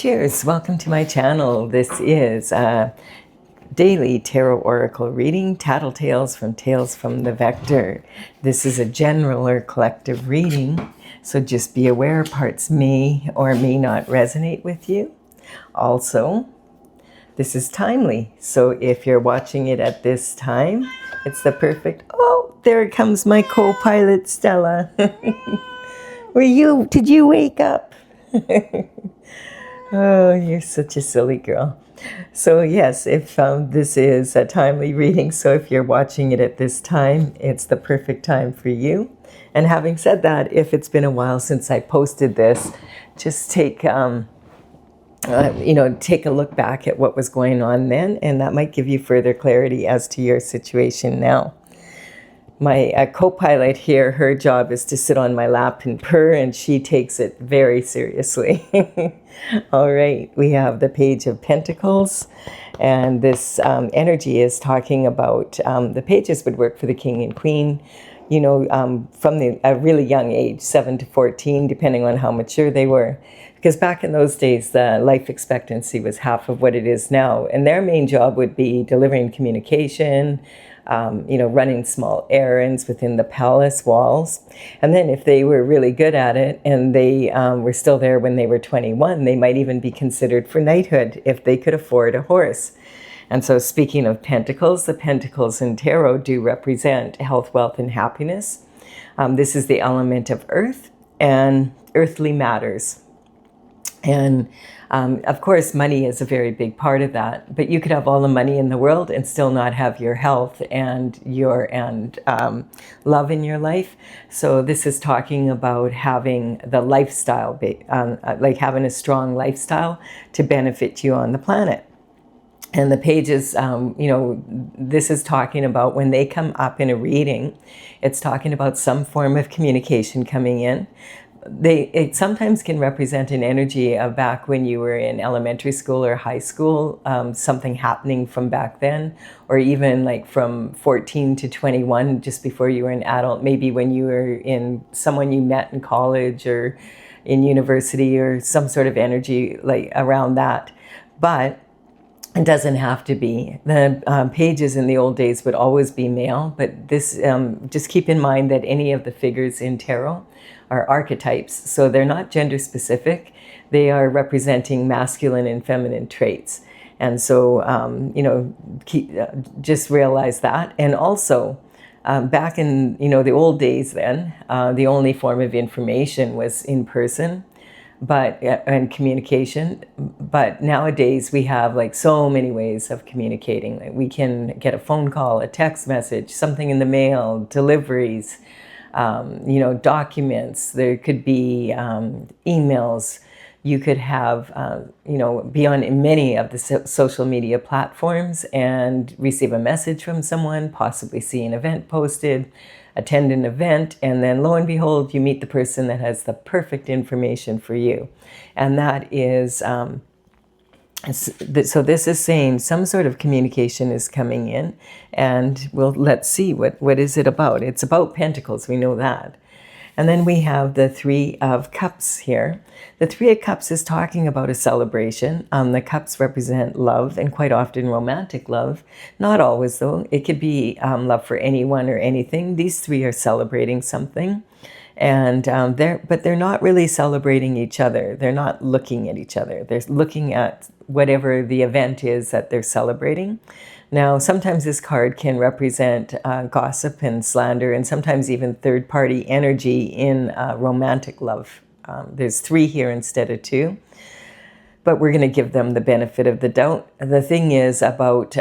Cheers! Welcome to my channel. This is a daily tarot oracle reading, Tattle Tales from the Vector. This is a general or collective reading, so just be aware parts may or may not resonate with you. Also, this is timely, so if you're watching it at this time, it's the perfect... Oh, there comes my co-pilot Stella. Did you wake up? Oh, you're such a silly girl. So yes, if this is a timely reading, so if you're watching it at this time, it's the perfect time for you. And having said that, if it's been a while since I posted this, just take a look back at what was going on then, and that might give you further clarity as to your situation now. My co-pilot here, her job is to sit on my lap and purr, and she takes it very seriously. All right, we have the Page of Pentacles, and this energy is talking about the pages would work for the King and Queen, from a really young age, 7 to 14, depending on how mature they were. Because back in those days, the life expectancy was half of what it is now, and their main job would be delivering communication, running small errands within the palace walls. And then if they were really good at it and they were still there when they were 21, they might even be considered for knighthood if they could afford a horse. And so speaking of pentacles, the pentacles in tarot do represent health, wealth, and happiness. This is the element of earth and earthly matters. And of course, money is a very big part of that, but you could have all the money in the world and still not have your health and love in your life. So this is talking about having the lifestyle, like having a strong lifestyle to benefit you on the planet. And the pages, this is talking about when they come up in a reading, it's talking about some form of communication coming in. It sometimes can represent an energy of back when you were in elementary school or high school, something happening from back then, or even like from 14 to 21, just before you were an adult, maybe when you were in someone you met in college or in university, or some sort of energy like around that. But it doesn't have to be. The pages in the old days would always be male, but this, just keep in mind that any of the figures in tarot are archetypes, so they're not gender specific. They are representing masculine and feminine traits. And so, just realize that. And also, back in, the old days then, the only form of information was in person, and communication. But nowadays we have like so many ways of communicating. Like we can get a phone call, a text message, something in the mail, deliveries, documents. There could be emails. You could have, be on many of the social media platforms and receive a message from someone, possibly see an event posted, attend an event, and then lo and behold, you meet the person that has the perfect information for you. And that is, so this is saying some sort of communication is coming in, and let's see, what is it about? It's about pentacles, we know that. And then we have the Three of Cups here. The Three of Cups is talking about a celebration. The cups represent love, and quite often romantic love. Not always, though. It could be love for anyone or anything. These three are celebrating something. And they're not really celebrating each other. They're not looking at each other. They're looking at whatever the event is that they're celebrating. Now, sometimes this card can represent gossip and slander, and sometimes even third-party energy in romantic love. There's three here instead of two, but we're going to give them the benefit of the doubt. The thing is about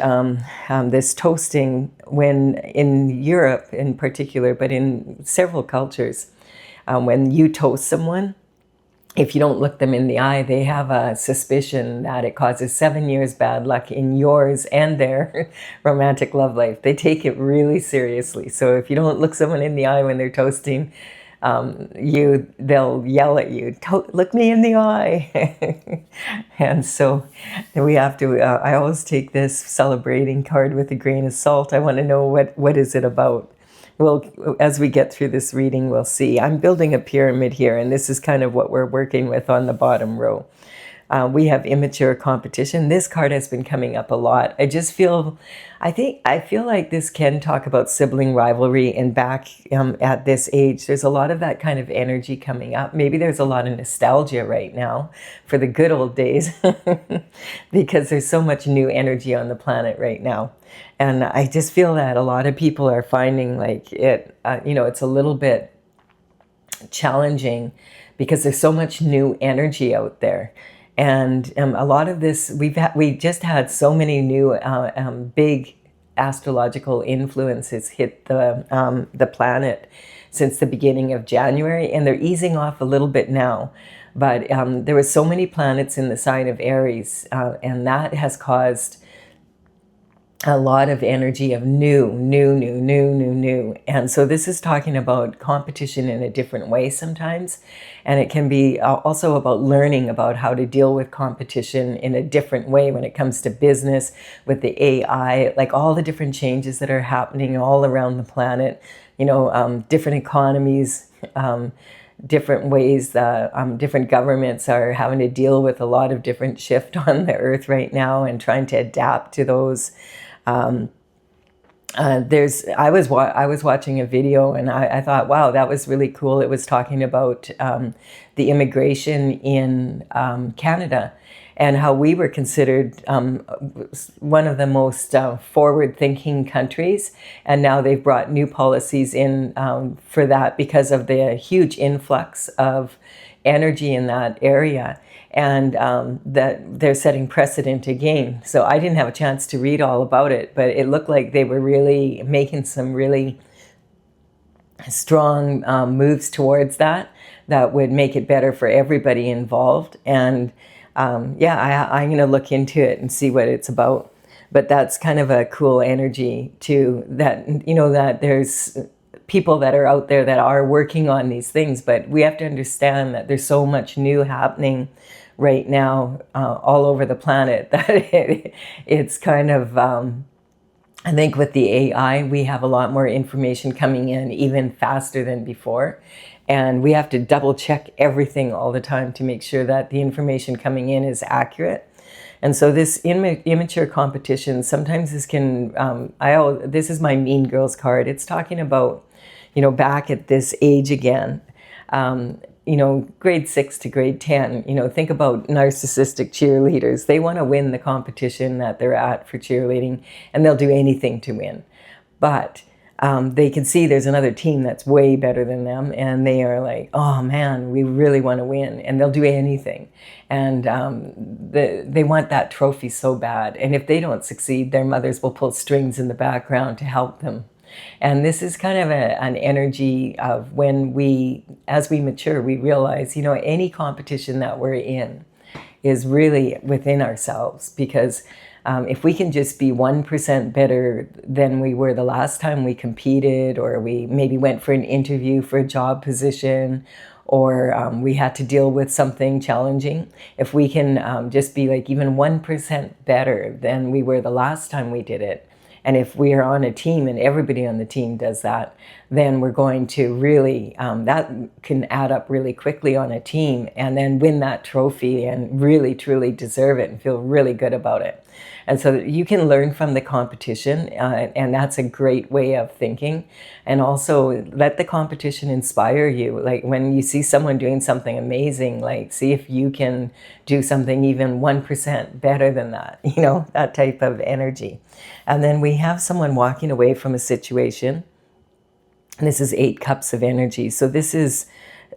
this toasting, when in Europe in particular, but in several cultures, when you toast someone, if you don't look them in the eye, they have a suspicion that it causes 7 years bad luck in yours and their romantic love life. They take it really seriously. So if you don't look someone in the eye when they're toasting, they'll yell at you, look me in the eye. And so we have to, I always take this celebrating card with a grain of salt. I want to know what is it about. Well, as we get through this reading, we'll see. I'm building a pyramid here, and this is kind of what we're working with on the bottom row. We have immature competition. This card has been coming up a lot. I feel like this can talk about sibling rivalry, and back at this age, there's a lot of that kind of energy coming up. Maybe there's a lot of nostalgia right now for the good old days because there's so much new energy on the planet right now. And I just feel that a lot of people are finding like it's a little bit challenging because there's so much new energy out there. And a lot of this, we just had so many new big astrological influences hit the planet since the beginning of January, and they're easing off a little bit now. But there were so many planets in the sign of Aries, and that has caused a lot of energy of new. And so this is talking about competition in a different way sometimes. And it can be also about learning about how to deal with competition in a different way when it comes to business, with the AI, like all the different changes that are happening all around the planet, different economies, different ways that different governments are having to deal with a lot of different shift on the earth right now and trying to adapt to those. I was watching a video, and I thought, wow, that was really cool. It was talking about the immigration in Canada and how we were considered one of the most forward-thinking countries, and now they've brought new policies in for that because of the huge influx of energy in that area. And that they're setting precedent again. So I didn't have a chance to read all about it, but it looked like they were really making some really strong moves towards that would make it better for everybody involved. And I'm going to look into it and see what it's about. But that's kind of a cool energy too, that, that there's people that are out there that are working on these things, but we have to understand that there's so much new happening right now all over the planet that it's kind of, I think with the AI, we have a lot more information coming in even faster than before. And we have to double check everything all the time to make sure that the information coming in is accurate. And so this immature competition, sometimes this can, this is my Mean Girls card. It's talking about, back at this age again, grade 6 to grade 10, think about narcissistic cheerleaders. They want to win the competition that they're at for cheerleading, and they'll do anything to win. But they can see there's another team that's way better than them, and they are like, oh man, we really want to win, and they'll do anything. And they want that trophy so bad. And if they don't succeed, their mothers will pull strings in the background to help them. And this is kind of an energy of when as we mature, we realize, any competition that we're in is really within ourselves, because if we can just be 1% better than we were the last time we competed, or we maybe went for an interview for a job position, or we had to deal with something challenging, if we can just be like even 1% better than we were the last time we did it, and if we are on a team and everybody on the team does that, then we're going to really, that can add up really quickly on a team, and then win that trophy and really, truly deserve it and feel really good about it. And so you can learn from the competition, and that's a great way of thinking. And also let the competition inspire you. Like when you see someone doing something amazing, like see if you can do something even 1% better than that, that type of energy. And then we have someone walking away from a situation. And this is 8 cups of energy. So this is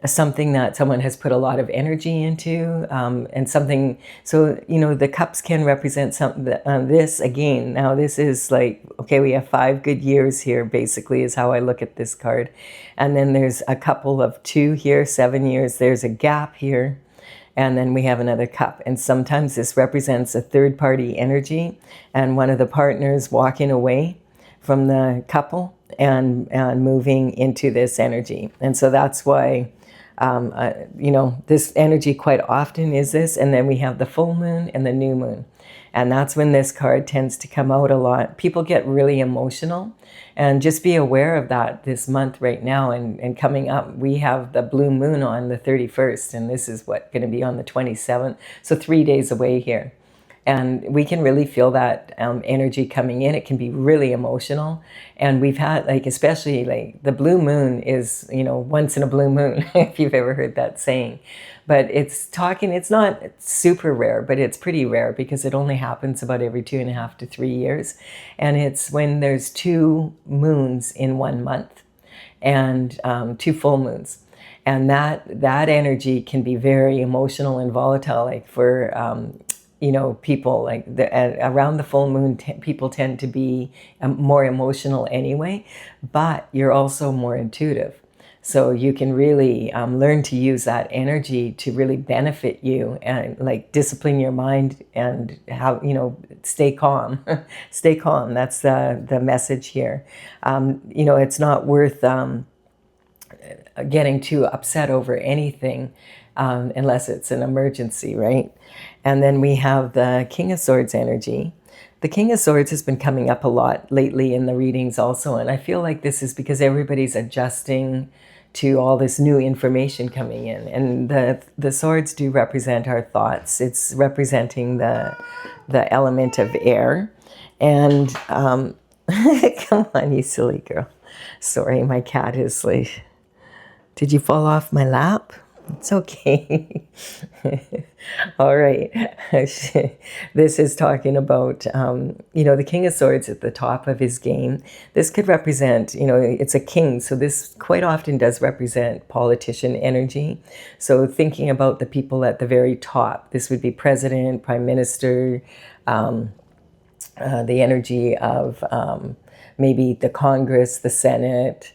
something that someone has put a lot of energy into, and something, so, the cups can represent something, this again, now this is like, okay, we have 5 good years here, basically, is how I look at this card. And then there's a couple of 2 here, 7 years, there's a gap here, and then we have another cup. And sometimes this represents a third-party energy, and one of the partners walking away from the couple and moving into this energy. And so that's why You know, this energy quite often is this, and then we have the full moon and the new moon. And that's when this card tends to come out a lot. People get really emotional, and just be aware of that this month right now. And coming up, we have the blue moon on the 31st, and this is what going to be on the 27th. So 3 days away here. And we can really feel that energy coming in. It can be really emotional. And we've had, like, especially like the blue moon is, you know, once in a blue moon, if you've ever heard that saying. But it's not super rare, but it's pretty rare because it only happens about every 2.5 to 3 years. And it's when there's 2 moons in 1 month and 2 full moons. And that energy can be very emotional and volatile, like for, you know, people like around the full moon, people tend to be more emotional anyway, but you're also more intuitive. So you can really learn to use that energy to really benefit you and like discipline your mind and have, you know, stay calm. Stay calm. That's the message here. You know, it's not worth getting too upset over anything unless it's an emergency, right? And then we have the King of Swords energy. The King of Swords has been coming up a lot lately in the readings also, and I feel like this is because everybody's adjusting to all this new information coming in. And the swords do represent our thoughts. It's representing the element of air. And come on, you silly girl. Sorry, my cat is like, did you fall off my lap? It's okay. All right. This is talking about, you know, the King of Swords at the top of his game. This could represent, you know, it's a king. So this quite often does represent politician energy. So thinking about the people at the very top, this would be president, prime minister, the energy of maybe the Congress, the Senate,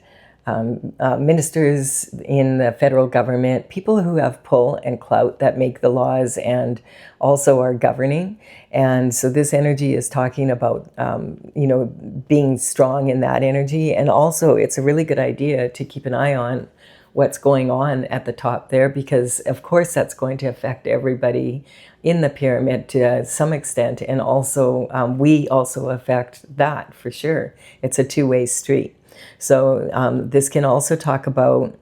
ministers in the federal government, people who have pull and clout that make the laws and also are governing. And so this energy is talking about, you know, being strong in that energy. And also it's a really good idea to keep an eye on what's going on at the top there, because of course that's going to affect everybody in the pyramid to some extent. And also we also affect that for sure. It's a two-way street. So this can also talk about,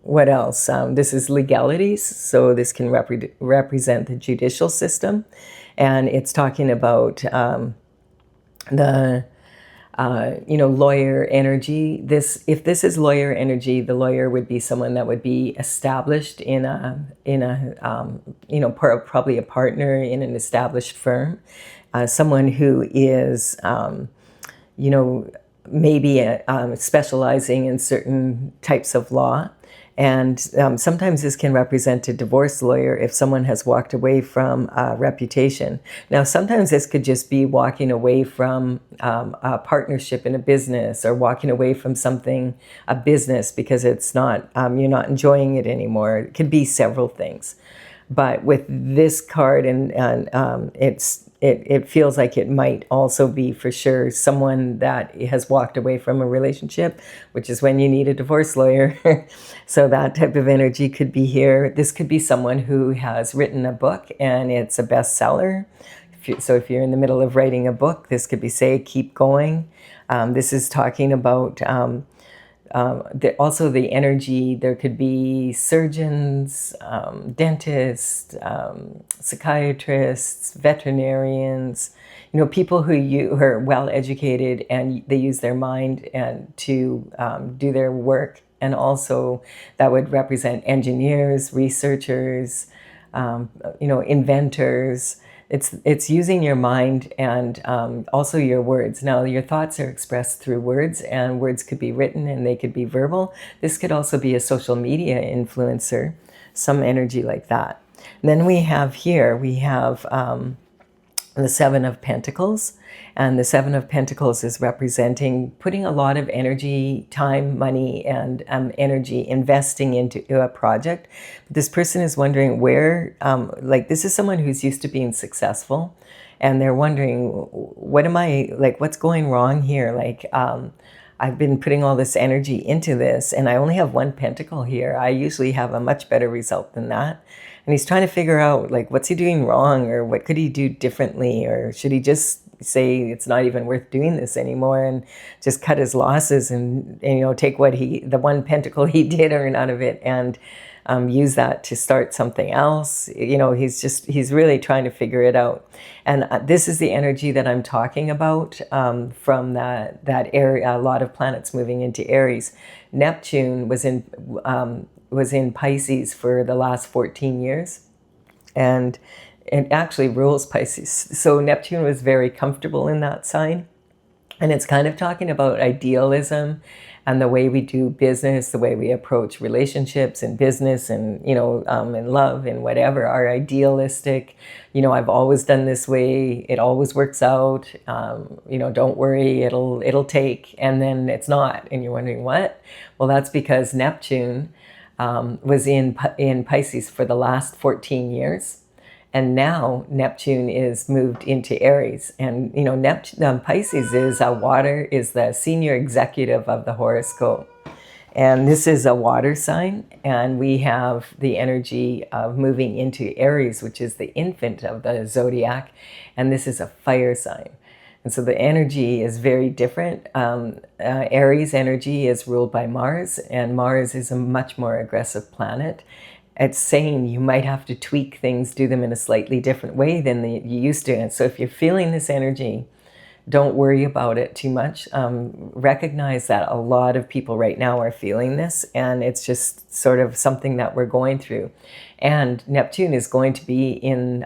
what else? This is legalities. So this can represent the judicial system. And it's talking about the, you know, lawyer energy. If this is lawyer energy, the lawyer would be someone that would be established in a you know, probably a partner in an established firm. Someone who is, you know, maybe specializing in certain types of law. And sometimes this can represent a divorce lawyer if someone has walked away from a reputation. Now, sometimes this could just be walking away from a partnership in a business, or walking away from something, a business, because it's not, you're not enjoying it anymore. It could be several things. But with this card, and it feels like it might also be for sure someone that has walked away from a relationship, which is when you need a divorce lawyer. So that type of energy could be here. This could be someone who has written a book and it's a bestseller. So if you're in the middle of writing a book, this could be, say, keep going. This is talking about also the energy. There could be surgeons, dentists, psychiatrists, veterinarians, you know, people who are well educated and they use their mind and to do their work. And also that would represent engineers, researchers, you know, inventors. It's using your mind and also your words. Now, your thoughts are expressed through words, and words could be written and they could be verbal. This could also be a social media influencer, some energy like that. And then we have here, the Seven of Pentacles. And the Seven of Pentacles is representing putting a lot of energy, time, money, and energy investing into a project. This person is wondering where, like, this is someone who's used to being successful, and they're wondering, what am I, like, what's going wrong here? Like, I've been putting all this energy into this, and I only have one pentacle here. I usually have a much better result than that. And he's trying to figure out, like, what's he doing wrong, or what could he do differently, or should he just say it's not even worth doing this anymore and just cut his losses and take the one pentacle he did earn out of it and use that to start something else. He's really trying to figure it out. And this is the energy that I'm talking about from that area. A lot of planets moving into Aries. Neptune was in Pisces for the last 14 years, and it actually rules Pisces. So Neptune was very comfortable in that sign. And it's kind of talking about idealism and the way we do business, the way we approach relationships and business and, and love and whatever, are idealistic. I've always done this way. It always works out. Don't worry, it'll take. And then it's not. And you're wondering what? Well, that's because Neptune was in Pisces for the last 14 years. And now Neptune is moved into Aries. And, Pisces is the senior executive of the horoscope. And this is a water sign. And we have the energy of moving into Aries, which is the infant of the zodiac. And this is a fire sign. And so the energy is very different. Aries energy is ruled by Mars, and Mars is a much more aggressive planet. It's saying you might have to tweak things, do them in a slightly different way than you used to. And so if you're feeling this energy, don't worry about it too much. Recognize that a lot of people right now are feeling this, and it's just sort of something that we're going through. And Neptune is going to be in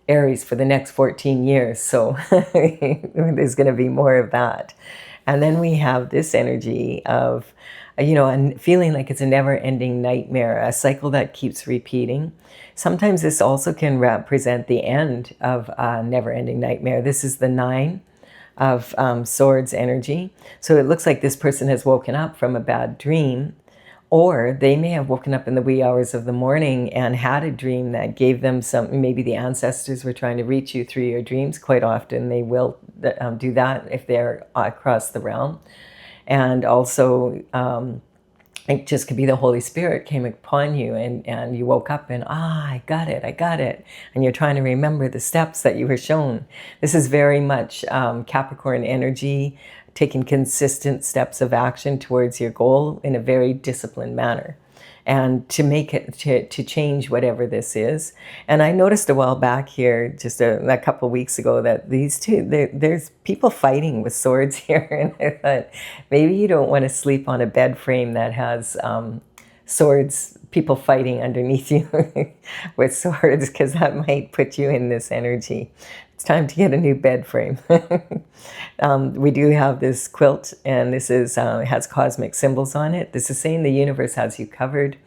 Aries for the next 14 years. So there's going to be more of that. And then we have this energy of and feeling like it's a never-ending nightmare, a cycle that keeps repeating. Sometimes this also can represent the end of a never-ending nightmare. This is the 9 of Swords energy. So it looks like this person has woken up from a bad dream, or they may have woken up in the wee hours of the morning and had a dream that gave them maybe the ancestors were trying to reach you through your dreams. Quite often they will do that if they're across the realm. And also, it just could be the Holy Spirit came upon you and you woke up and, I got it. And you're trying to remember the steps that you were shown. This is very much Capricorn energy, taking consistent steps of action towards your goal in a very disciplined manner. And to make it, to change whatever this is. And I noticed a while back here, just a couple of weeks ago, that these two, there's people fighting with swords here. And I thought, maybe you don't want to sleep on a bed frame that has swords, people fighting underneath you with swords, because that might put you in this energy. It's time to get a new bed frame. We do have this quilt, and this is has cosmic symbols on it. This is saying the universe has you covered,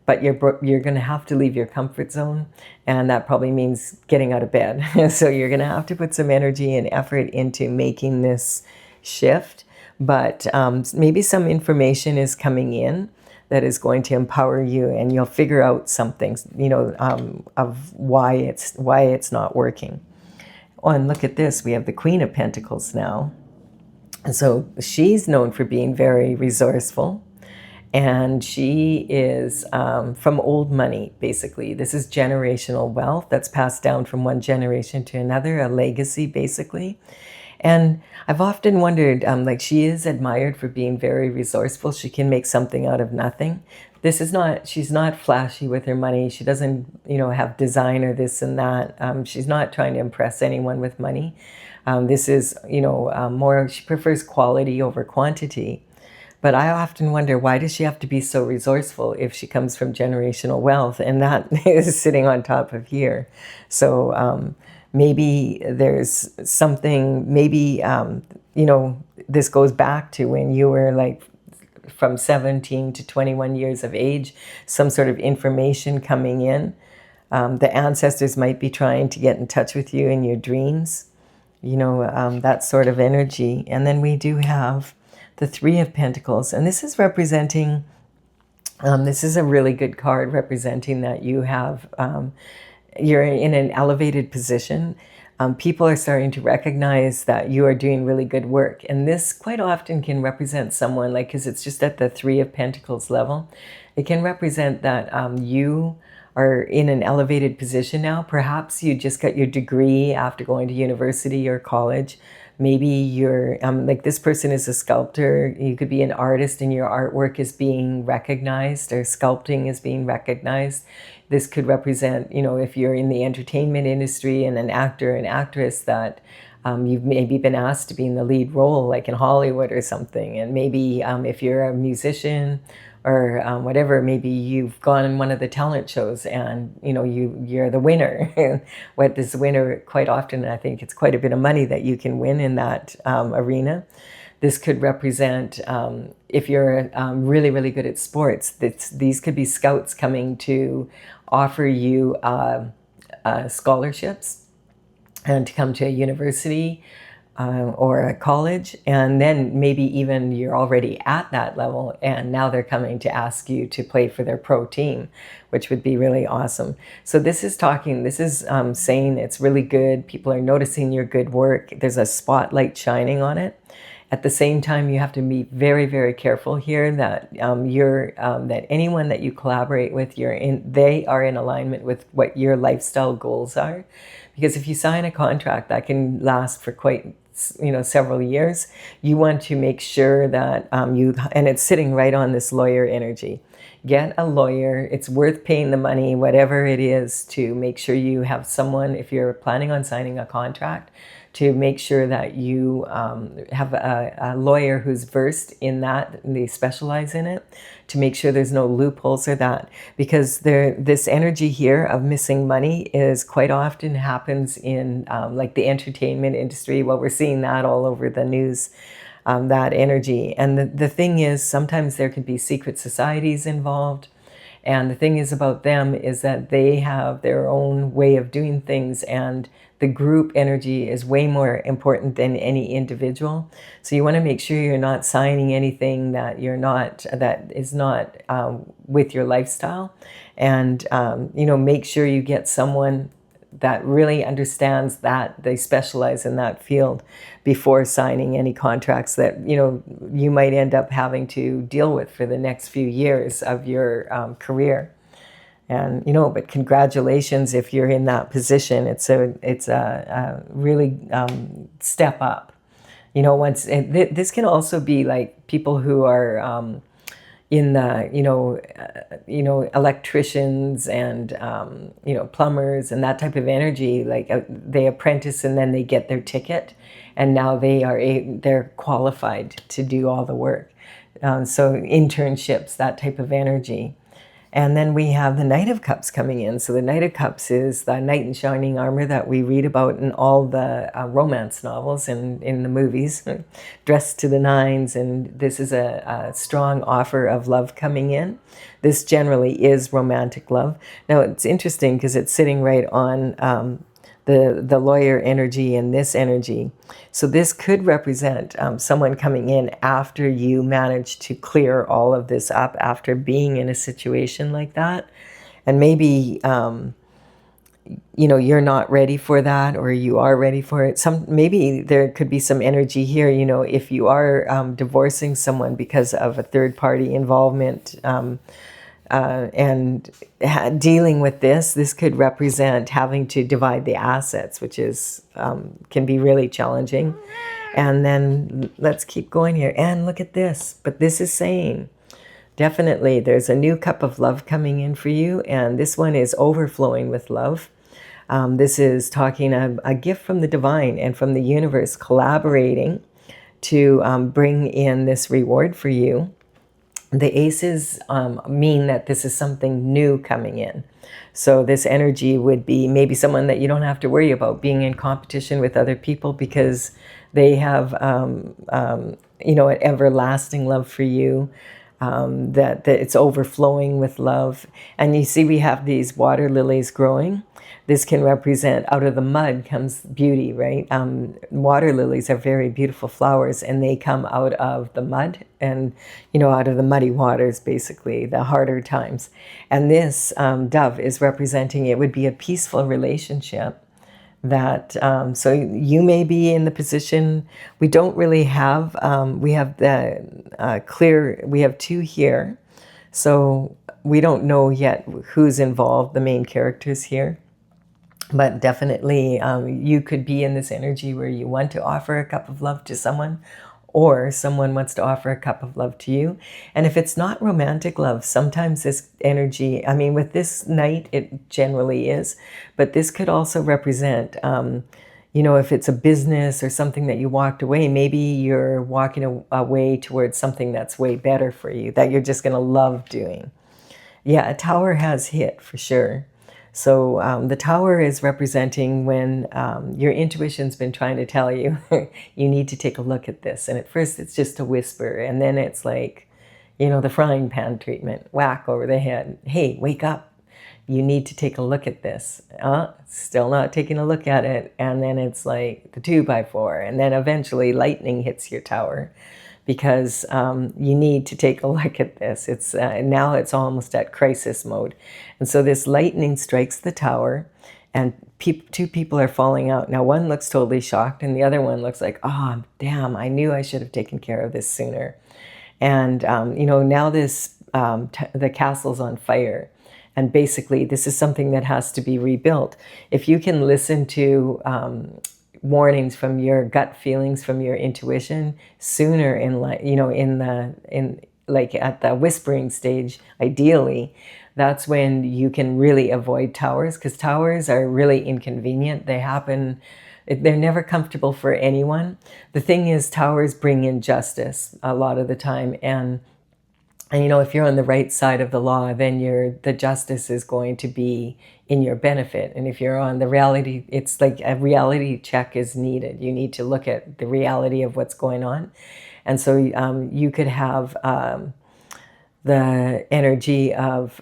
but you're going to have to leave your comfort zone, and that probably means getting out of bed. So you're going to have to put some energy and effort into making this shift. But maybe some information is coming in that is going to empower you, and you'll figure out something, of why it's not working. Oh, and look at this. We have the Queen of Pentacles now. And so she's known for being very resourceful. And she is from old money, basically. This is generational wealth that's passed down from one generation to another, a legacy, basically. And I've often wondered, she is admired for being very resourceful. She can make something out of nothing. She's not flashy with her money. She doesn't, have design or this and that. She's not trying to impress anyone with money. This is, more, she prefers quality over quantity. But I often wonder, why does she have to be so resourceful if she comes from generational wealth? And that is sitting on top of here. So maybe there's something, this goes back to when you were from 17 to 21 years of age, some sort of information coming in. The ancestors might be trying to get in touch with you in your dreams, that sort of energy. And then we do have the 3 of Pentacles. And this is representing, this is a really good card representing that you have, you're in an elevated position. People are starting to recognize that you are doing really good work. And this quite often can represent someone, like, because it's just at the Three of Pentacles level, it can represent that you are in an elevated position now. Perhaps you just got your degree after going to university or college. Maybe you're, like, this person is a sculptor. You could be an artist and your artwork is being recognized, or sculpting is being recognized. This could represent, you know, if you're in the entertainment industry and an actor and actress, that you've maybe been asked to be in the lead role, like in Hollywood or something. And maybe if you're a musician or whatever, maybe you've gone in one of the talent shows and, you know, you're the winner. What this winner, quite often, I think it's quite a bit of money that you can win in that arena. This could represent, if you're really, really good at sports, these could be scouts coming to offer you scholarships and to come to a university or a college. And then maybe even you're already at that level and now they're coming to ask you to play for their pro team, which would be really awesome. So this is saying it's really good. People are noticing your good work. There's a spotlight shining on it. At the same time, you have to be very, very careful here that that anyone that you collaborate with, they are in alignment with what your lifestyle goals are. Because if you sign a contract that can last for quite, you know, several years, you want to make sure that and it's sitting right on this lawyer energy. Get a lawyer. It's worth paying the money, whatever it is, to make sure you have someone, if you're planning on signing a contract, to make sure that you have a lawyer who's versed in that, and they specialize in it, to make sure there's no loopholes or that. Because this energy here of missing money is quite often happens in like the entertainment industry. Well, we're seeing that all over the news, that energy. And the thing is, sometimes there could be secret societies involved. And the thing is about them is that they have their own way of doing things, and the group energy is way more important than any individual. So you want to make sure you're not signing anything that is not with your lifestyle. And, you know, make sure you get someone that really understands that they specialize in that field before signing any contracts that, you know, you might end up having to deal with for the next few years of your career. And, you know, but congratulations if you're in that position. It's a really step up. You know, this can also be like people who are in the, electricians and, plumbers and that type of energy. Like they apprentice and then they get their ticket, and now they're qualified to do all the work. So internships, that type of energy. And then we have the Knight of Cups coming in. So the Knight of Cups is the knight in shining armor that we read about in all the romance novels and in the movies, dressed to the nines. And this is a strong offer of love coming in. This generally is romantic love. Now, it's interesting because it's sitting right on the lawyer energy and this energy. So this could represent someone coming in after you manage to clear all of this up, after being in a situation like that. And maybe, you're not ready for that, or you are ready for it. Maybe there could be some energy here, if you are divorcing someone because of a third party involvement, and dealing with this could represent having to divide the assets, which is can be really challenging. And then let's keep going here. And look at this. But this is saying, definitely, there's a new cup of love coming in for you. And this one is overflowing with love. This is talking a gift from the divine and from the universe collaborating to bring in this reward for you. The aces mean that this is something new coming in. So this energy would be maybe someone that you don't have to worry about being in competition with other people, because they have, an everlasting love for you, that it's overflowing with love. And you see we have these water lilies growing. This can represent, out of the mud comes beauty, right? Water lilies are very beautiful flowers, and they come out of the mud and, out of the muddy waters, basically, the harder times. And this dove is representing, it would be a peaceful relationship that so you may be in the position. We don't really have we have the clear, we have two here, so we don't know yet who's involved, the main characters here. But definitely you could be in this energy where you want to offer a cup of love to someone, or someone wants to offer a cup of love to you. And if it's not romantic love, sometimes this energy, I mean, with this knight, it generally is, but this could also represent, you know, if it's a business or something that you walked away, maybe you're walking away towards something that's way better for you, that you're just going to love doing. Yeah, a tower has hit for sure. So the tower is representing when your intuition's been trying to tell you, you need to take a look at this. And at first it's just a whisper. And then it's like, you know, the frying pan treatment, whack over the head. Hey, wake up. You need to take a look at this. Still not taking a look at it. And then it's like the 2x4. And then eventually lightning hits your tower, because you need to take a look at this. It's now it's almost at crisis mode. And so this lightning strikes the tower, and two people are falling out. Now one looks totally shocked, and the other one looks like, oh, damn, I knew I should have taken care of this sooner. And, you know, now this the castle's on fire. And basically, this is something that has to be rebuilt. If you can listen to warnings from your gut feelings, from your intuition sooner in, like, you know, in like at the whispering stage, ideally, that's when you can really avoid towers, because towers are really inconvenient. They happen, they're never comfortable for anyone. The thing is, towers bring injustice a lot of the time, and you know, if you're on the right side of the law, then the justice is going to be in your benefit. And if you're on the reality, it's like a reality check is needed. You need to look at the reality of what's going on. And so you could have the energy of,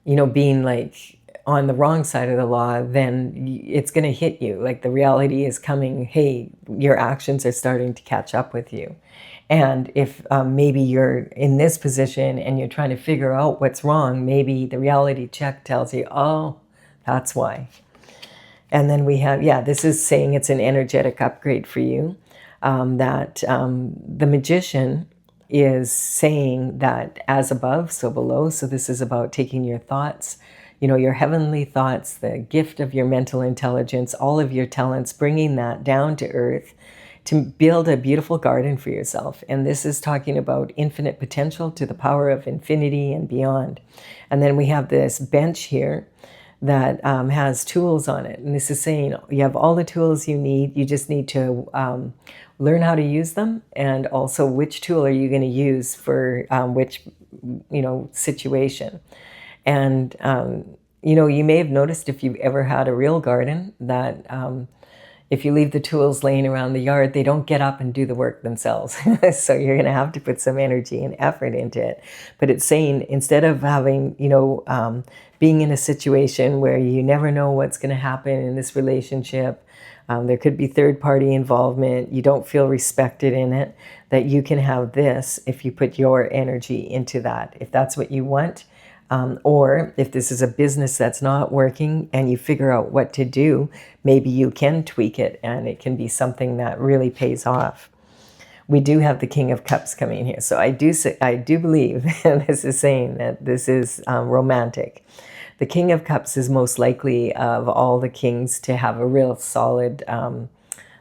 you know, being like on the wrong side of the law, then it's going to hit you. Like the reality is coming, hey, your actions are starting to catch up with you. And if maybe you're in this position and you're trying to figure out what's wrong, maybe the reality check tells you, oh, that's why. And then we have, yeah, this is saying it's an energetic upgrade for you. That the magician is saying that as above, so below. So this is about taking your thoughts, you know, your heavenly thoughts, the gift of your mental intelligence, all of your talents, bringing that down to earth to build a beautiful garden for yourself. And this is talking about infinite potential to the power of infinity and beyond. And then we have this bench here that has tools on it. And this is saying you have all the tools you need. You just need to learn how to use them, and also which tool are you going to use for which, you know, situation. And, you know, you may have noticed, if you've ever had a real garden, that if you leave the tools laying around the yard, they don't get up and do the work themselves. So you're going to have to put some energy and effort into it. But it's saying, instead of having, you know, being in a situation where you never know what's going to happen in this relationship, there could be third-party involvement, you don't feel respected in it, that you can have this if you put your energy into that, if that's what you want. Or if this is a business that's not working and you figure out what to do, maybe you can tweak it and it can be something that really pays off. We do have the King of Cups coming in here. So I do believe, and this is saying that this is romantic. The King of Cups is most likely of all the kings to have a real solid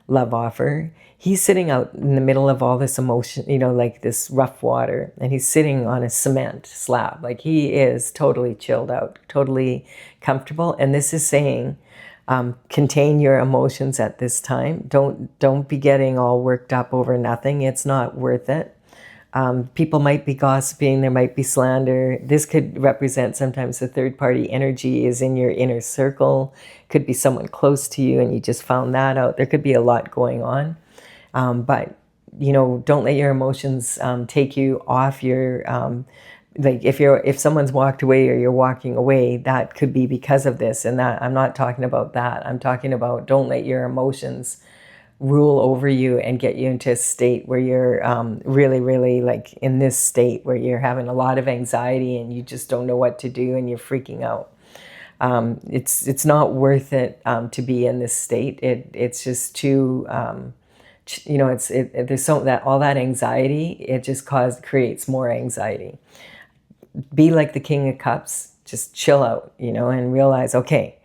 love offer. He's sitting out in the middle of all this emotion, you know, like this rough water, and he's sitting on a cement slab. Like, he is totally chilled out, totally comfortable. And this is saying, contain your emotions at this time. Don't be getting all worked up over nothing. It's not worth it. People might be gossiping. There might be slander. This could represent sometimes the third-party energy is in your inner circle. Could be someone close to you and you just found that out. There could be a lot going on. But, you know, don't let your emotions take you off your, like if someone's walked away or you're walking away, that could be because of this. And that, I'm not talking about that. I'm talking about, don't let your emotions rule over you and get you into a state where you're really, really like in this state where you're having a lot of anxiety and you just don't know what to do and you're freaking out. It's not worth it to be in this state. It's just too, there's so that all that anxiety, it just creates more anxiety. Be like the King of Cups, just chill out, and realize, okay,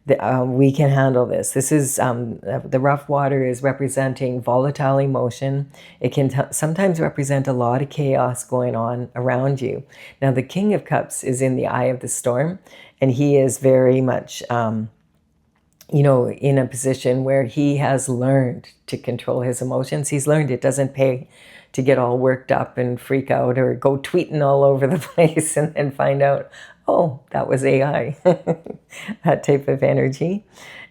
we can handle this. This is the rough water is representing volatile emotion. It can sometimes represent a lot of chaos going on around you. Now, the King of Cups is in the eye of the storm, and he is very much, in a position where he has learned to control his emotions. He's learned it doesn't pay to get all worked up and freak out or go tweeting all over the place and then find out, oh, that was AI, that type of energy.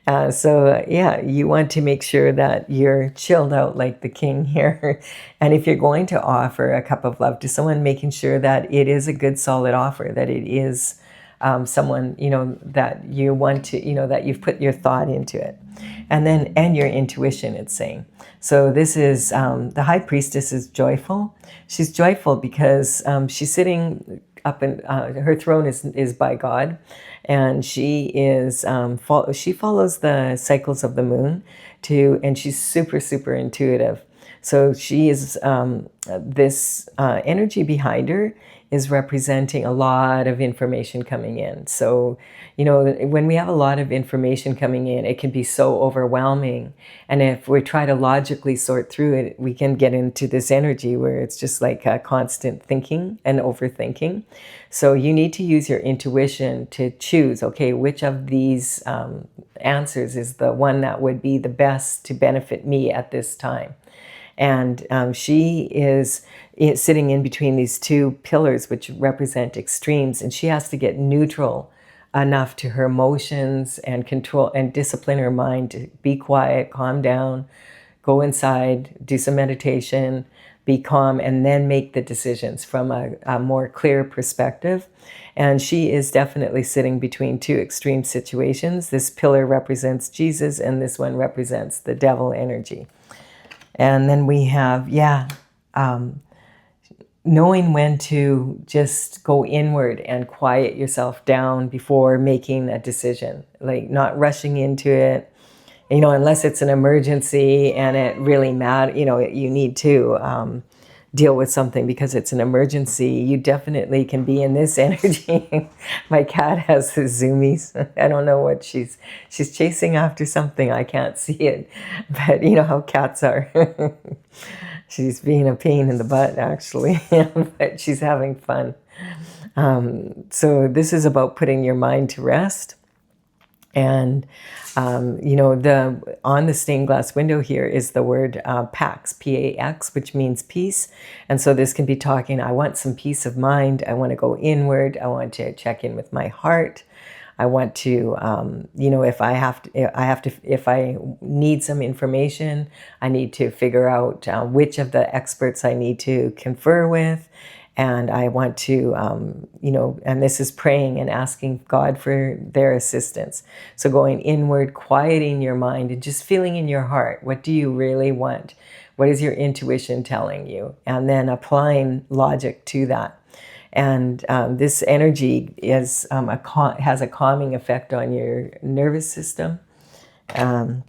Yeah, you want to make sure that you're chilled out like the king here. And if you're going to offer a cup of love to someone, making sure that it is a good, solid offer, that it is someone, that you want to, that you've put your thought into it. And your intuition, it's saying. So this is, the high priestess is joyful. She's joyful because she's sitting up in, her throne is by God. And she is, she follows the cycles of the moon and she's super, super intuitive. So she is, this energy behind her is representing a lot of information coming in. So, when we have a lot of information coming in, it can be so overwhelming. And if we try to logically sort through it, we can get into this energy where it's just like a constant thinking and overthinking. So you need to use your intuition to choose, okay, which of these answers is the one that would be the best to benefit me at this time. And she is sitting in between these two pillars, which represent extremes, and she has to get neutral enough to her emotions and control and discipline her mind to be quiet, calm down, go inside, do some meditation, be calm, and then make the decisions from a more clear perspective. And she is definitely sitting between two extreme situations. This pillar represents Jesus, and this one represents the devil energy. And then we have, knowing when to just go inward and quiet yourself down before making a decision, like not rushing into it, unless it's an emergency and it really matters, you need to deal with something because it's an emergency. You definitely can be in this energy. My cat has the zoomies. I don't know what she's chasing after something. I can't see it, but you know how cats are. She's being a pain in the butt, actually, but she's having fun. So this is about putting your mind to rest. And, on the stained glass window here is the word Pax, P-A-X, which means peace. And so this can be talking, I want some peace of mind. I want to go inward. I want to check in with my heart. I want to, if I need some information, I need to figure out which of the experts I need to confer with. And I want to, and this is praying and asking God for their assistance. So going inward, quieting your mind and just feeling in your heart, what do you really want? What is your intuition telling you? And then applying logic to that. And this energy is has a calming effect on your nervous system. And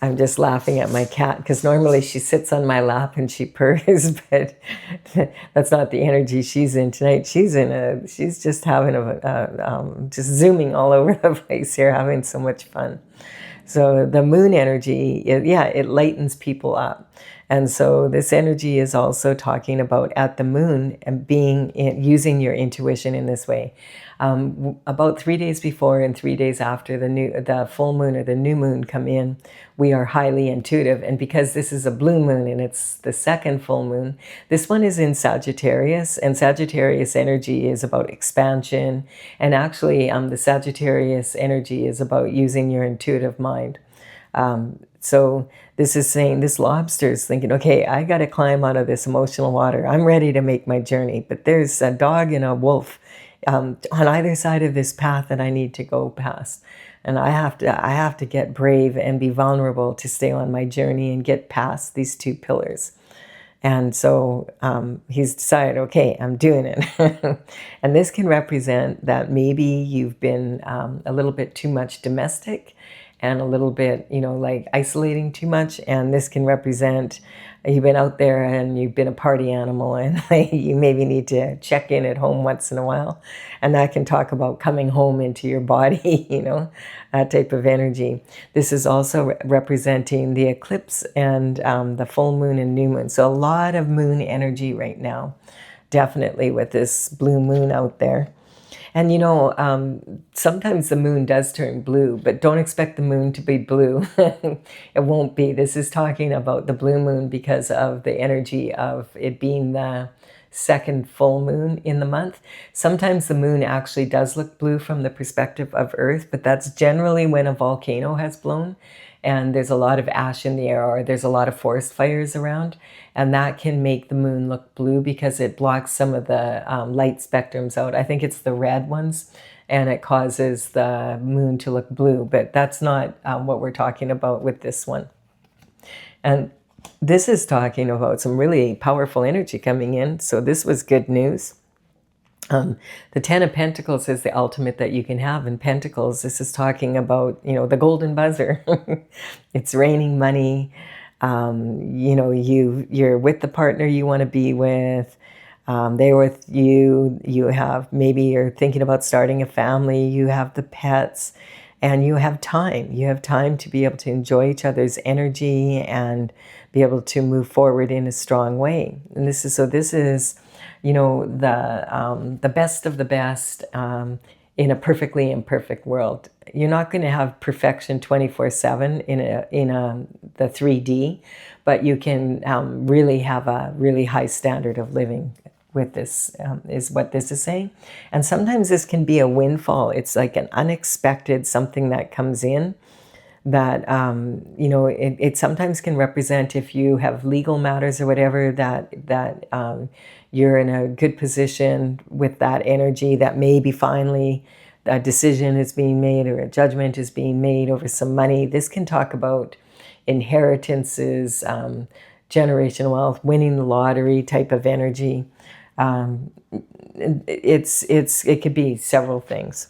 I'm just laughing at my cat because normally she sits on my lap and she purrs, but that's not the energy she's in tonight. She's just having just zooming all over the place here, having so much fun. So the moon energy, it lightens people up. And so this energy is also talking about at the moon and using your intuition in this way. About 3 days before and 3 days after the full moon or the new moon come in, we are highly intuitive. And because this is a blue moon and it's the second full moon, this one is in Sagittarius, and Sagittarius energy is about expansion. And actually, the Sagittarius energy is about using your intuitive mind. So this is saying this lobster is thinking, okay, I got to climb out of this emotional water. I'm ready to make my journey, but there's a dog and a wolf on either side of this path that I need to go past. And I have to get brave and be vulnerable to stay on my journey and get past these two pillars. And so he's decided, okay, I'm doing it. And this can represent that maybe you've been a little bit too much domestic and a little bit, like isolating too much. And this can represent you've been out there and you've been a party animal, and you maybe need to check in at home once in a while. And that can talk about coming home into your body, that type of energy. This is also representing the eclipse and the full moon and new moon. So a lot of moon energy right now, definitely with this blue moon out there. And sometimes the moon does turn blue, but don't expect the moon to be blue. It won't be. This is talking about the blue moon because of the energy of it being the second full moon in the month. Sometimes the moon actually does look blue from the perspective of Earth, but that's generally when a volcano has blown and there's a lot of ash in the air, or there's a lot of forest fires around, and that can make the moon look blue because it blocks some of the light spectrums out. I think it's the red ones, and it causes the moon to look blue, but that's not what we're talking about with this one. And this is talking about some really powerful energy coming in, so this was good news. The Ten of Pentacles is the ultimate that you can have in Pentacles. This is talking about, the golden buzzer. It's raining money. You're with the partner you want to be with. They're with you. You have, maybe you're thinking about starting a family. You have the pets, and you have time. You have time to be able to enjoy each other's energy and be able to move forward in a strong way. And this is the best of the best in a perfectly imperfect world. You're not going to have perfection 24/7 in the 3D, but you can really have a really high standard of living with this, is what this is saying. And sometimes this can be a windfall. It's like an unexpected something that comes in that, it sometimes can represent, if you have legal matters or whatever, that you're in a good position with that energy, that maybe finally a decision is being made or a judgment is being made over some money. This can talk about inheritances, generational wealth, winning the lottery type of energy. It could be several things.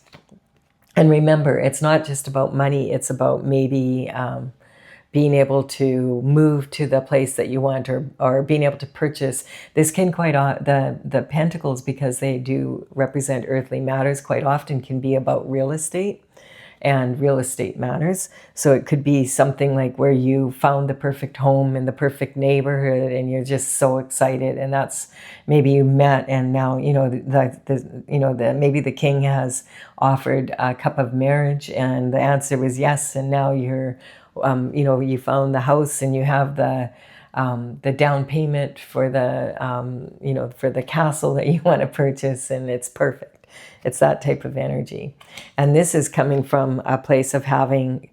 And remember, it's not just about money. It's about maybe being able to move to the place that you want, or being able to purchase. This can the pentacles, because they do represent earthly matters, quite often can be about real estate and real estate matters. So it could be something like where you found the perfect home in the perfect neighborhood and you're just so excited, and that's maybe you met, and now maybe the king has offered a cup of marriage and the answer was yes, and now you're you found the house and you have the down payment for the castle that you want to purchase, and it's perfect. It's that type of energy. And this is coming from a place of having,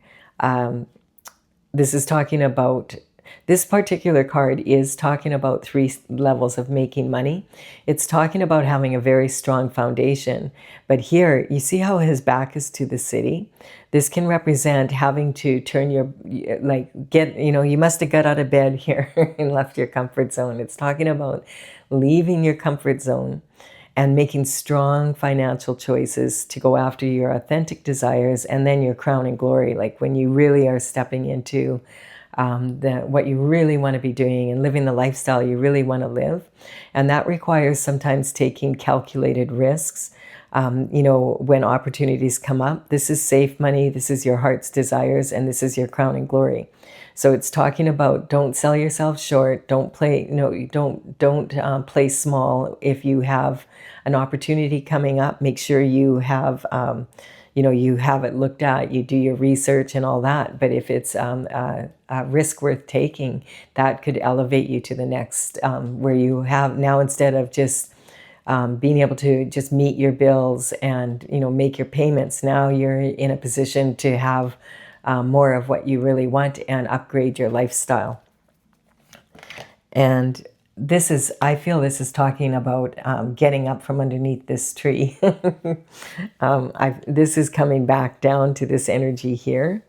this is talking about, this particular card is talking about 3 levels of making money. It's talking about having a very strong foundation. But here, you see how his back is to the city? This can represent having to turn you must have got out of bed here and left your comfort zone. It's talking about leaving your comfort zone and making strong financial choices to go after your authentic desires, and then your crown and glory, like when you really are stepping into what you really want to be doing and living the lifestyle you really want to live. And that requires sometimes taking calculated risks. When opportunities come up, this is safe money, this is your heart's desires, and this is your crown and glory. So it's talking about, don't sell yourself short, don't play small. If you have an opportunity coming up, make sure you have you have it looked at, you do your research and all that. But if it's a risk worth taking, that could elevate you to the next, where you have now, instead of just being able to just meet your bills and make your payments, now you're in a position to have more of what you really want and upgrade your lifestyle. And I feel this is talking about getting up from underneath this tree. This is coming back down to this energy here.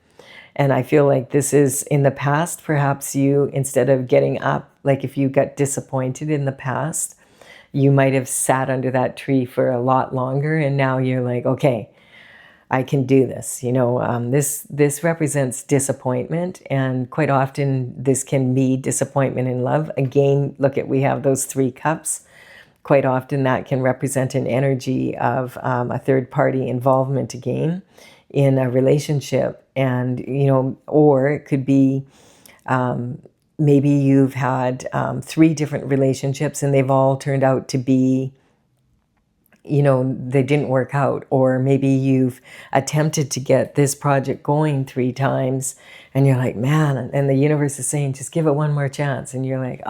And I feel like this is, in the past, perhaps you, instead of getting up Like if you got disappointed in the past, you might have sat under that tree for a lot longer, and now you're like, okay, I can do this. This represents disappointment, and quite often this can be disappointment in love. Again, look at, we have those 3 cups. Quite often that can represent an energy of a third party involvement again in a relationship. And, or it could be maybe you've had 3 different relationships and they've all turned out to be, they didn't work out. Or maybe you've attempted to get this project going 3 times and you're like, man, and the universe is saying, just give it one more chance. And you're like,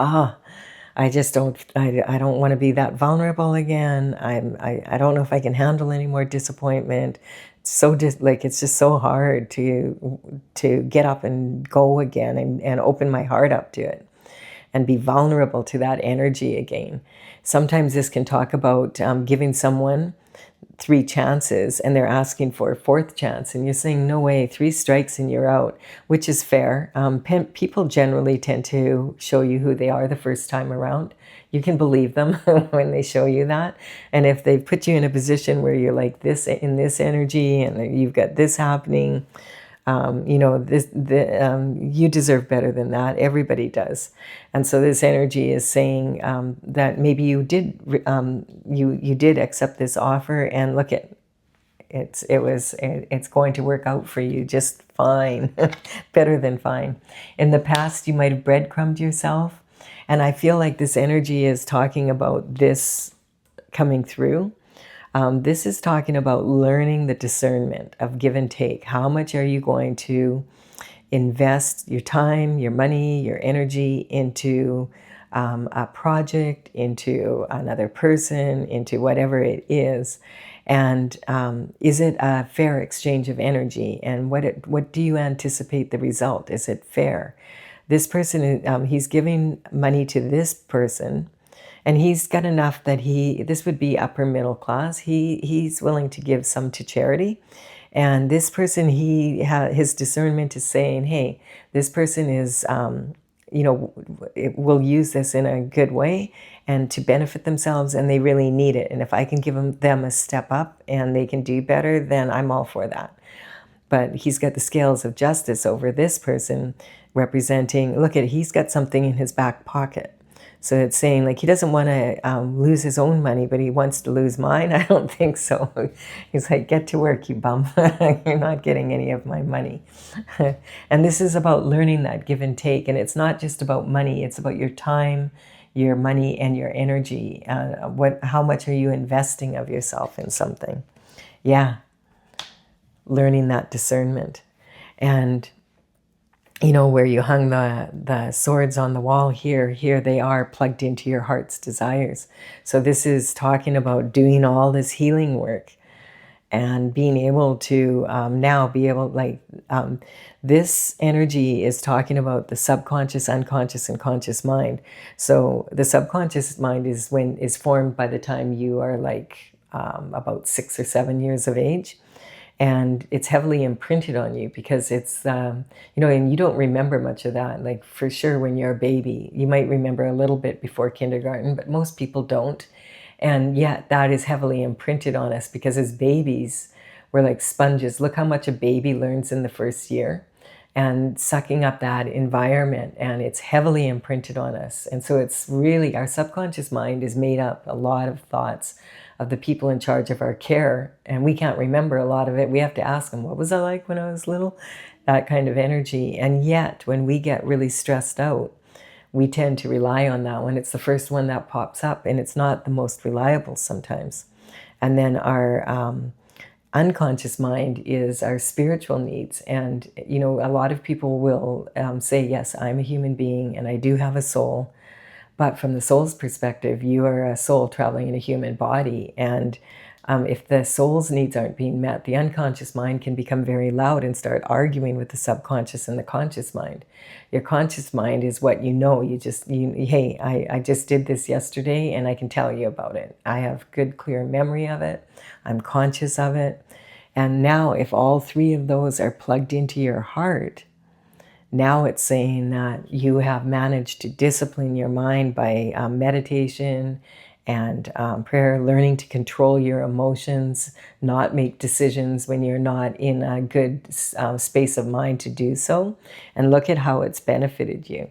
I just don't, I don't want to be that vulnerable again. I don't know if I can handle any more disappointment. It's just so hard to get up and go again and open my heart up to it and be vulnerable to that energy again. Sometimes this can talk about giving someone 3 chances and they're asking for a 4th chance, and you're saying, no way, 3 strikes and you're out, which is fair. People generally tend to show you who they are the first time around. You can believe them when they show you that. And if they put you in a position where you're like this, in this energy, and you've got this happening, you deserve better than that. Everybody does. And so this energy is saying that maybe you did accept this offer, and look at it's going to work out for you just fine, better than fine. In the past, you might have breadcrumbed yourself, and I feel like this energy is talking about this coming through. This is talking about learning the discernment of give and take. How much are you going to invest your time, your money, your energy into a project, into another person, into whatever it is? And is it a fair exchange of energy? And what do you anticipate the result? Is it fair? This person, he's giving money to this person, and he's got enough that this would be upper middle class. He's willing to give some to charity. And this person, his discernment is saying, hey, this person is, will use this in a good way and to benefit themselves, and they really need it. And if I can give them a step up and they can do better, then I'm all for that. But he's got the scales of justice over this person, representing, he's got something in his back pocket. So it's saying, like, he doesn't want to lose his own money, but he wants to lose mine. I don't think so. He's like, get to work, you bum. You're not getting any of my money. And this is about learning that give and take. And it's not just about money. It's about your time, your money, and your energy. How much are you investing of yourself in something? Yeah. Learning that discernment. And where you hung the swords on the wall, here they are plugged into your heart's desires. So this is talking about doing all this healing work and being able to now be able, this energy is talking about the subconscious, unconscious, and conscious mind. So the subconscious mind is formed by the time you are about 6 or 7 years of age. And it's heavily imprinted on you because it's, and you don't remember much of that. Like, for sure, when you're a baby, you might remember a little bit before kindergarten, but most people don't. And yet that is heavily imprinted on us because as babies, we're like sponges. Look how much a baby learns in the first year and sucking up that environment, and it's heavily imprinted on us. And so it's really, our subconscious mind is made up a lot of thoughts of the people in charge of our care, and we can't remember a lot of it. We have to ask them, what was I like when I was little? That kind of energy. And yet, when we get really stressed out, we tend to rely on that one. It's the first one that pops up, and it's not the most reliable sometimes. And then our unconscious mind is our spiritual needs. And, a lot of people will say, yes, I'm a human being and I do have a soul. But from the soul's perspective, you are a soul traveling in a human body. And if the soul's needs aren't being met, the unconscious mind can become very loud and start arguing with the subconscious and the conscious mind. Your conscious mind is what you know. Hey, I just did this yesterday and I can tell you about it. I have good, clear memory of it. I'm conscious of it. And now if all 3 of those are plugged into your heart, Now it's saying that you have managed to discipline your mind by meditation and prayer, learning to control your emotions, not make decisions when you're not in a good space of mind to do so. And look at how it's benefited you.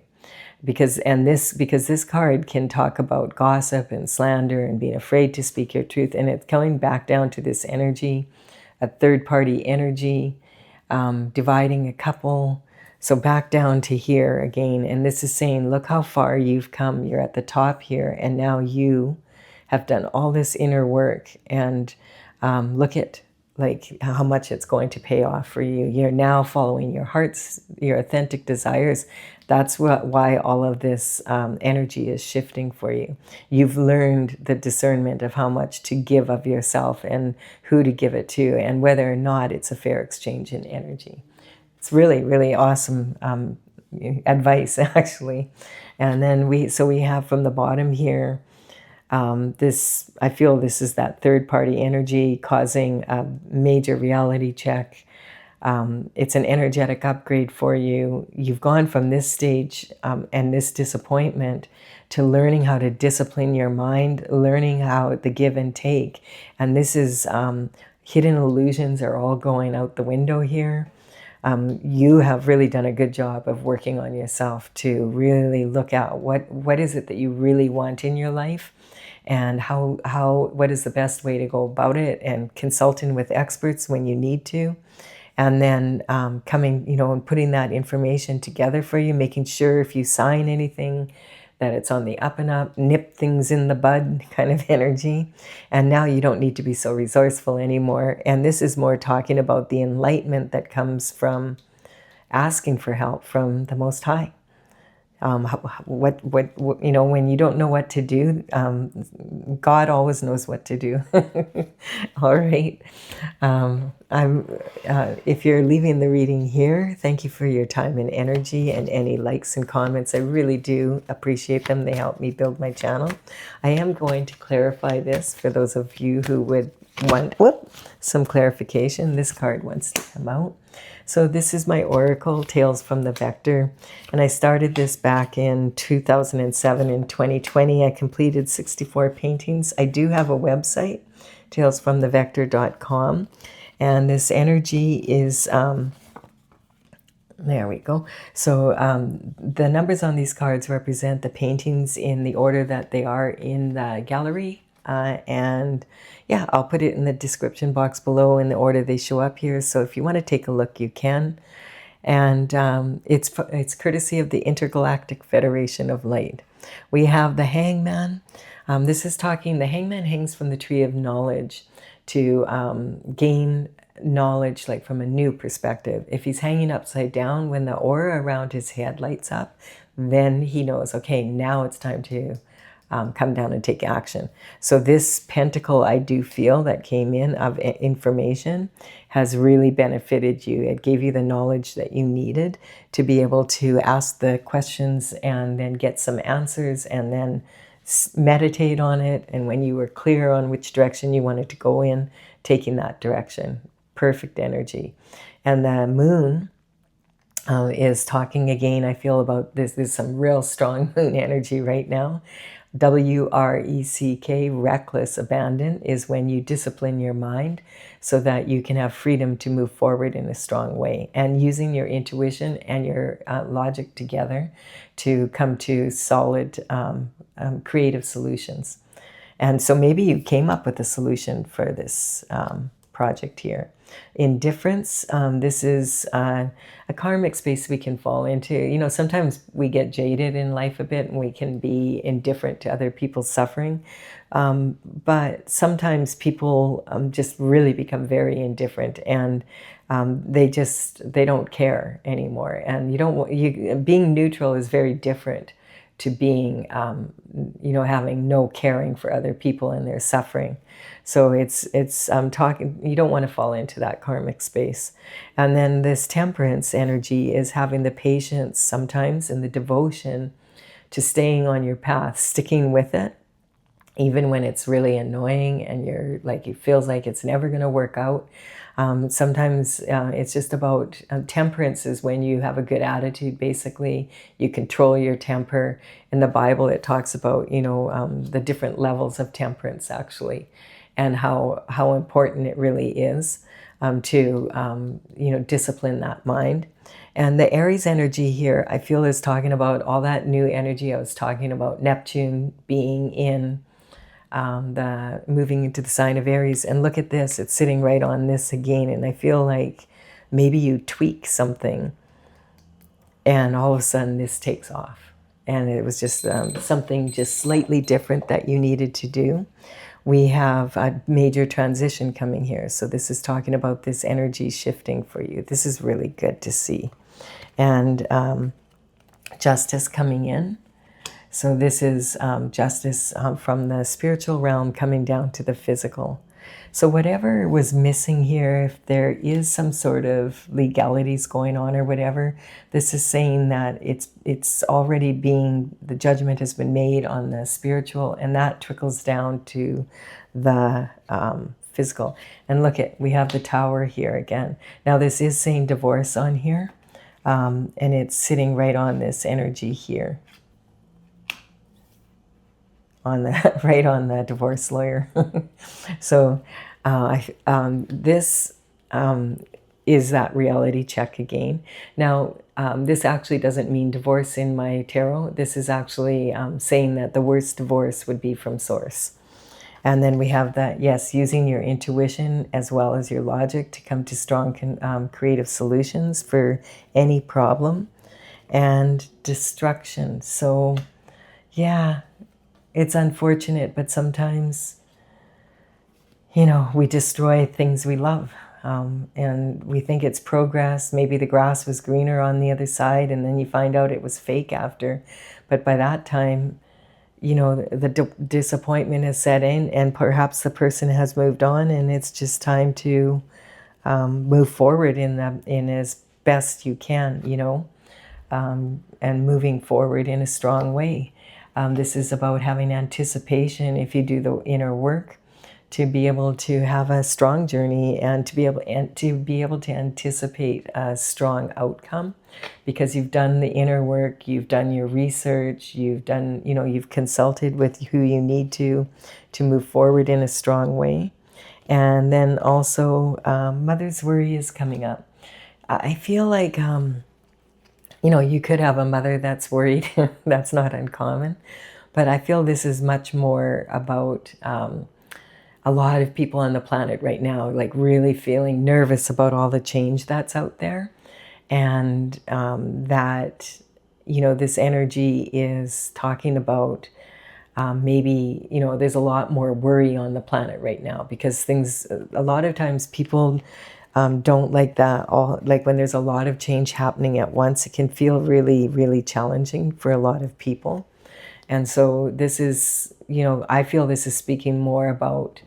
Because this card can talk about gossip and slander and being afraid to speak your truth. And it's coming back down to this energy, a third-party energy, dividing a couple. So back down to here again. And this is saying, look how far you've come. You're at the top here. And now you have done all this inner work. And look at like how much it's going to pay off for you. You're now following your heart's, your authentic desires. That's why all of this energy is shifting for you. You've learned the discernment of how much to give of yourself and who to give it to and whether or not it's a fair exchange in energy. It's really, really awesome advice, actually. And then we have from the bottom here, I feel this is that third-party energy causing a major reality check. It's an energetic upgrade for you. You've gone from this stage and this disappointment to learning how to discipline your mind, learning how the give and take. And this is hidden illusions are all going out the window here. You have really done a good job of working on yourself to really look at what is it that you really want in your life, and what is the best way to go about it, and consulting with experts when you need to. And then coming, and putting that information together for you, making sure if you sign anything that it's on the up and up, nip things in the bud kind of energy. And now you don't need to be so resourceful anymore. And this is more talking about the enlightenment that comes from asking for help from the Most High. When you don't know what to do, God always knows what to do. All right. If you're leaving the reading here, thank you for your time and energy and any likes and comments. I really do appreciate them. They help me build my channel. I am going to clarify this for those of you who would want some clarification. This card wants to come out. So this is my Oracle, Tales from the Vector. And I started this back in 2007 and 2020. I completed 64 paintings. I do have a website, talesfromthevector.com. And this energy is, there we go. So the numbers on these cards represent the paintings in the order that they are in the gallery. And yeah, I'll put it in the description box below in the order they show up here. So if you want to take a look, you can. And it's courtesy of the Intergalactic Federation of Light. We have the Hangman. This is talking, the Hangman hangs from the Tree of Knowledge to gain knowledge, like from a new perspective. If he's hanging upside down, when the aura around his head lights up, then he knows, okay, now it's time to come down and take action. So this pentacle, I do feel, that came in of information has really benefited you. It gave you the knowledge that you needed to be able to ask the questions and then get some answers and then meditate on it. And when you were clear on which direction you wanted to go in, taking that direction. Perfect energy. And the moon is talking again, I feel, about this. There's some real strong moon energy right now. WRECK, reckless abandon, is when you discipline your mind so that you can have freedom to move forward in a strong way, and using your intuition and your logic together to come to solid creative solutions. And so maybe you came up with a solution for this project here. Indifference, this is a karmic space we can fall into. Sometimes we get jaded in life a bit and we can be indifferent to other people's suffering. But sometimes people just really become very indifferent, and they don't care anymore. And being neutral is very different to being, having no caring for other people and their suffering. So it's talking, you don't want to fall into that karmic space. And then this temperance energy is having the patience sometimes and the devotion to staying on your path, sticking with it, even when it's really annoying and you're like, it feels like it's never going to work out. Sometimes it's just about temperance is when you have a good attitude. Basically, you control your temper. In the Bible, it talks about, the different levels of temperance, actually, and how important it really is to discipline that mind. And the Aries energy here, I feel, is talking about all that new energy I was talking about. Neptune being in the moving into the sign of Aries. And look at this, it's sitting right on this again. And I feel like maybe you tweak something and all of a sudden this takes off. And it was just something just slightly different that you needed to do. We have a major transition coming here. So this is talking about this energy shifting for you. This is really good to see. And justice coming in. So this is justice from the spiritual realm coming down to the physical. So whatever was missing here, if there is some sort of legalities going on or whatever, this is saying that it's already the judgment has been made on the spiritual, and that trickles down to the physical. And look we have the Tower here again. Now this is saying divorce on here, and it's sitting right on this energy here. Right on the divorce lawyer. So this is that reality check again. Now, this actually doesn't mean divorce in my tarot. This is actually saying that the worst divorce would be from source. And then we have that, yes, using your intuition as well as your logic to come to strong creative solutions for any problem. And destruction. So, yeah. It's unfortunate, but sometimes, we destroy things we love. And we think it's progress. Maybe the grass was greener on the other side, and then you find out it was fake after. But by that time, the disappointment has set in, and perhaps the person has moved on, and it's just time to move forward in as best you can, and moving forward in a strong way. This is about having anticipation if you do the inner work, to be able to have a strong journey and to be able to anticipate a strong outcome, because you've done the inner work, you've done your research, you've done, you've consulted with who you need to move forward in a strong way. And then also mother's worry is coming up. I feel like you could have a mother that's worried. That's not uncommon. But I feel this is much more about a lot of people on the planet right now, like really feeling nervous about all the change that's out there. And that, this energy is talking about maybe, there's a lot more worry on the planet right now, because a lot of times people don't like that. Like when there's a lot of change happening at once, it can feel really, really challenging for a lot of people. And so this is, I feel this is speaking more about,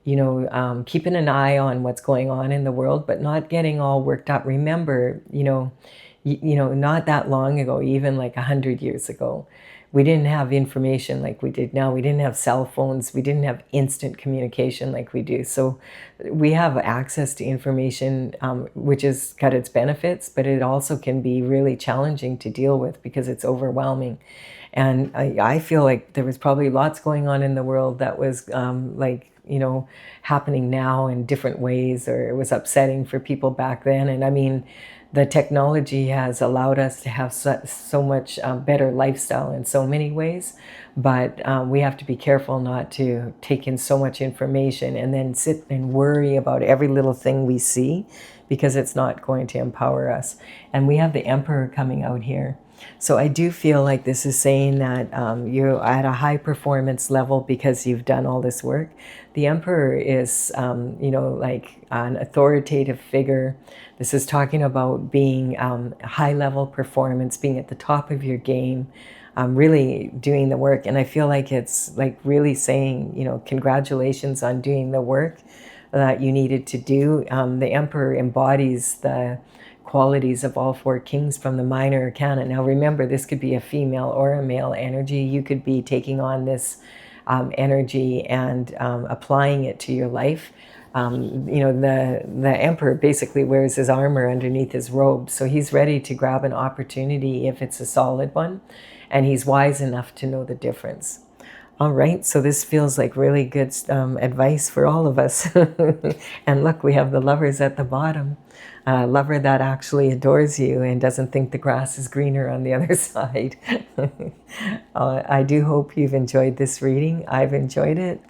keeping an eye on what's going on in the world, but not getting all worked up. Remember, not that long ago, even like 100 years ago, we didn't have information like we did now. We didn't have cell phones. We didn't have instant communication like we do. So we have access to information, which has got its benefits, but it also can be really challenging to deal with because it's overwhelming. And I feel like there was probably lots going on in the world that was happening now in different ways, or it was upsetting for people back then. And I mean, the technology has allowed us to have so much better lifestyle in so many ways, but we have to be careful not to take in so much information and then sit and worry about every little thing we see, because it's not going to empower us. And we have the Emperor coming out here. So I do feel like this is saying that you're at a high performance level because you've done all this work. The Emperor is, like an authoritative figure. This is talking about being high level performance, being at the top of your game, really doing the work. And I feel like it's like really saying, congratulations on doing the work that you needed to do. The Emperor embodies the qualities of all four kings from the minor arcana. Now remember, this could be a female or a male energy. You could be taking on this energy and applying it to your life. You know, the emperor basically wears his armor underneath his robe, so he's ready to grab an opportunity if it's a solid one, and he's wise enough to know the difference. All right, so this feels like really good advice for all of us. And look, we have the lovers at the bottom. Lover that actually adores you and doesn't think the grass is greener on the other side. I do hope you've enjoyed this reading. I've enjoyed it.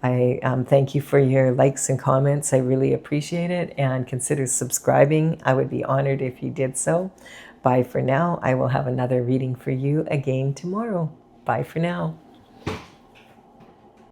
I thank you for your likes and comments. I really appreciate it, and consider subscribing. I would be honored if you did so. Bye for now. I will have another reading for you again tomorrow. Bye for now.